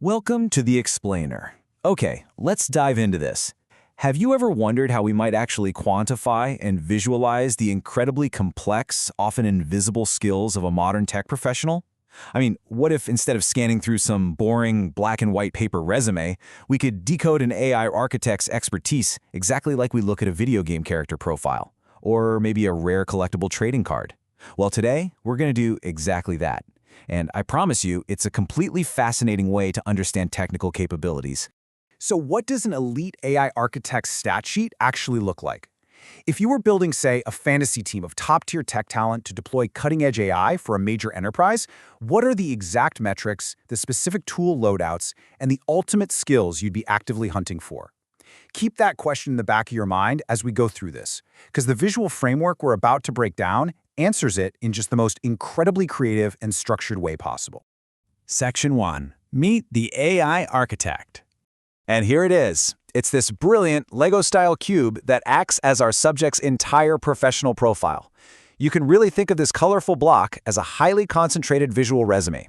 Welcome to the Explainer. Okay, let's dive into this. Have you ever wondered how we might actually quantify and visualize the incredibly complex, often invisible skills of a modern tech professional? I mean, what if instead of scanning through some boring black and white paper resume, we could decode an AI architect's expertise exactly like we look at a video game character profile, or maybe a rare collectible trading card? Well, today, we're going to do exactly that. And I promise you, it's a completely fascinating way to understand technical capabilities. So what does an elite AI architect's stat sheet actually look like? If you were building, say, a fantasy team of top-tier tech talent to deploy cutting-edge AI for a major enterprise, what are the exact metrics, the specific tool loadouts, and the ultimate skills you'd be actively hunting for? Keep that question in the back of your mind as we go through this, because the visual framework we're about to break down answers it in just the most incredibly creative and structured way possible. Section 1. Meet the AI Architect. And here it is. It's this brilliant Lego-style cube that acts as our subject's entire professional profile. You can really think of this colorful block as a highly concentrated visual resume.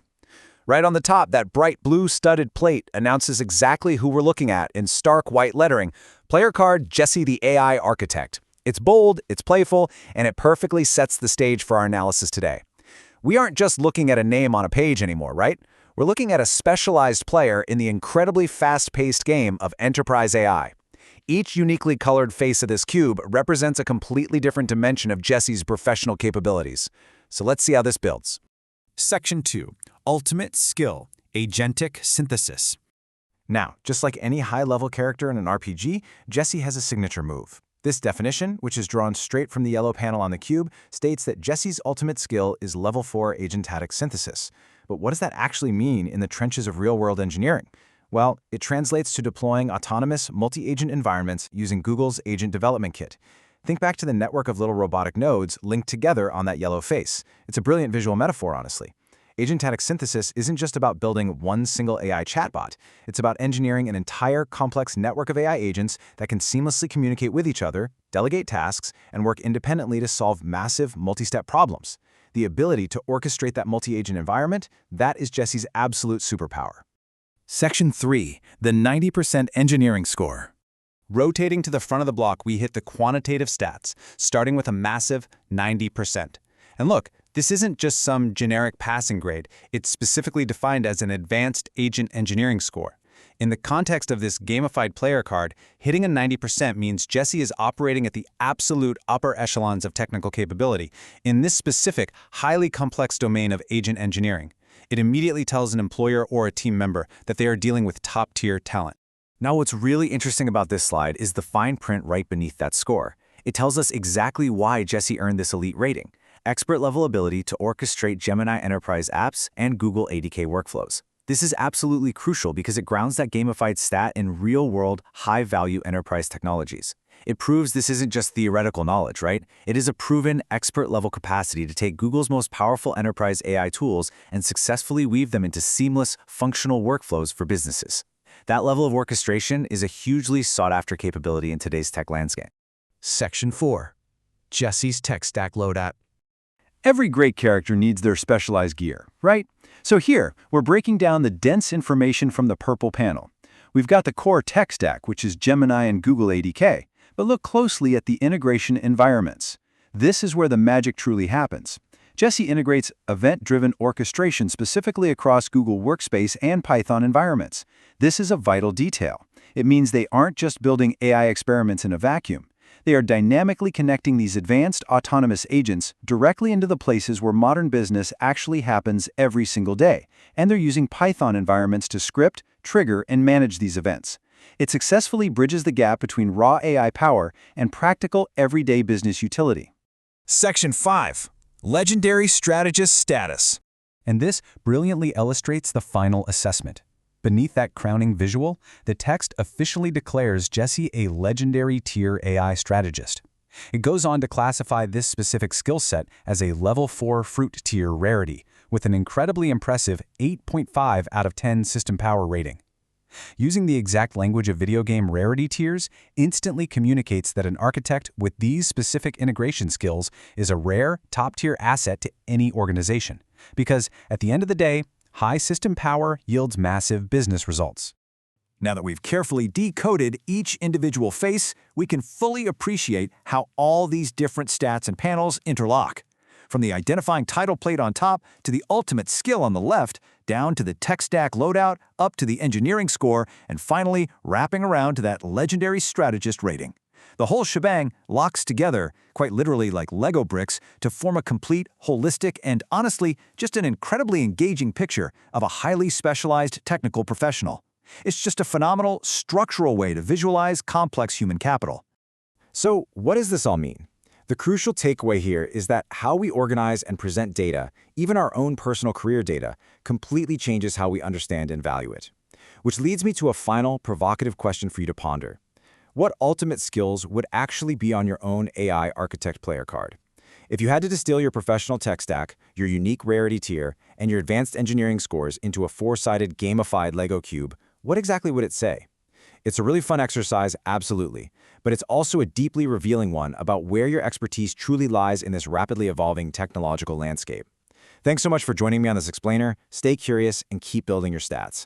Right on the top, that bright blue studded plate announces exactly who we're looking at in stark white lettering. Player card, Jesse the AI Architect. It's bold, it's playful, and it perfectly sets the stage for our analysis today. We aren't just looking at a name on a page anymore, right? We're looking at a specialized player in the incredibly fast-paced game of enterprise AI. Each uniquely colored face of this cube represents a completely different dimension of Jesse's professional capabilities. So let's see how this builds. Section 2. Ultimate Skill, Agentic Synthesis. Now, just like any high-level character in an RPG, Jesse has a signature move. This definition, which is drawn straight from the yellow panel on the cube, states that Jesse's ultimate skill is Level 4 Agentic Synthesis. But what does that actually mean in the trenches of real-world engineering? Well, it translates to deploying autonomous, multi-agent environments using Google's Agent Development Kit. Think back to the network of little robotic nodes linked together on that yellow face. It's a brilliant visual metaphor, honestly. Agentic synthesis isn't just about building one single AI chatbot. It's about engineering an entire complex network of AI agents that can seamlessly communicate with each other, delegate tasks, and work independently to solve massive, multi-step problems. The ability to orchestrate that multi-agent environment, that is Jesse's absolute superpower. Section 3. The 90% Engineering Score. Rotating to the front of the block, we hit the quantitative stats, starting with a massive 90%. And look, this isn't just some generic passing grade. It's specifically defined as an advanced agent engineering score. In the context of this gamified player card, hitting a 90% means Jesse is operating at the absolute upper echelons of technical capability in this specific, highly complex domain of agent engineering. It immediately tells an employer or a team member that they are dealing with top-tier talent. Now, what's really interesting about this slide is the fine print right beneath that score. It tells us exactly why Jesse earned this elite rating. Expert-level ability to orchestrate Gemini Enterprise apps and Google ADK workflows. This is absolutely crucial because it grounds that gamified stat in real-world, high-value enterprise technologies. It proves this isn't just theoretical knowledge, right? It is a proven expert-level capacity to take Google's most powerful enterprise AI tools and successfully weave them into seamless, functional workflows for businesses. That level of orchestration is a hugely sought-after capability in today's tech landscape. Section 4. Jesse's Tech Stack Loadout. Every great character needs their specialized gear, right? So here, we're breaking down the dense information from the purple panel. We've got the core tech stack, which is Gemini and Google ADK, but look closely at the integration environments. This is where the magic truly happens. Jesse integrates event-driven orchestration specifically across Google Workspace and Python environments. This is a vital detail. It means they aren't just building AI experiments in a vacuum. They are dynamically connecting these advanced autonomous agents directly into the places where modern business actually happens every single day, and they're using Python environments to script, trigger, and manage these events. It successfully bridges the gap between raw AI power and practical, everyday business utility. Section 5. Legendary Strategist Status. And this brilliantly illustrates the final assessment. Beneath that crowning visual, the text officially declares Jesse a legendary tier AI strategist. It goes on to classify this specific skill set as a level 4 fruit tier rarity, with an incredibly impressive 8.5 out of 10 system power rating. Using the exact language of video game rarity tiers instantly communicates that an architect with these specific integration skills is a rare, top-tier asset to any organization. Because at the end of the day, High system power yields massive business results. Now that we've carefully decoded each individual face, we can fully appreciate how all these different stats and panels interlock. From the identifying title plate on top to the ultimate skill on the left, down to the tech stack loadout, up to the engineering score, and finally wrapping around to that legendary strategist rating. The whole shebang locks together, quite literally like Lego bricks, to form a complete, holistic, and honestly, just an incredibly engaging picture of a highly specialized technical professional. It's just a phenomenal, structural way to visualize complex human capital. So, what does this all mean? The crucial takeaway here is that how we organize and present data, even our own personal career data, completely changes how we understand and value it. Which leads me to a final, provocative question for you to ponder. What ultimate skills would actually be on your own AI Architect player card? If you had to distill your professional tech stack, your unique rarity tier, and your advanced engineering scores into a four-sided gamified Lego cube, what exactly would it say? It's a really fun exercise, absolutely, but it's also a deeply revealing one about where your expertise truly lies in this rapidly evolving technological landscape. Thanks so much for joining me on this explainer. Stay curious and keep building your stats.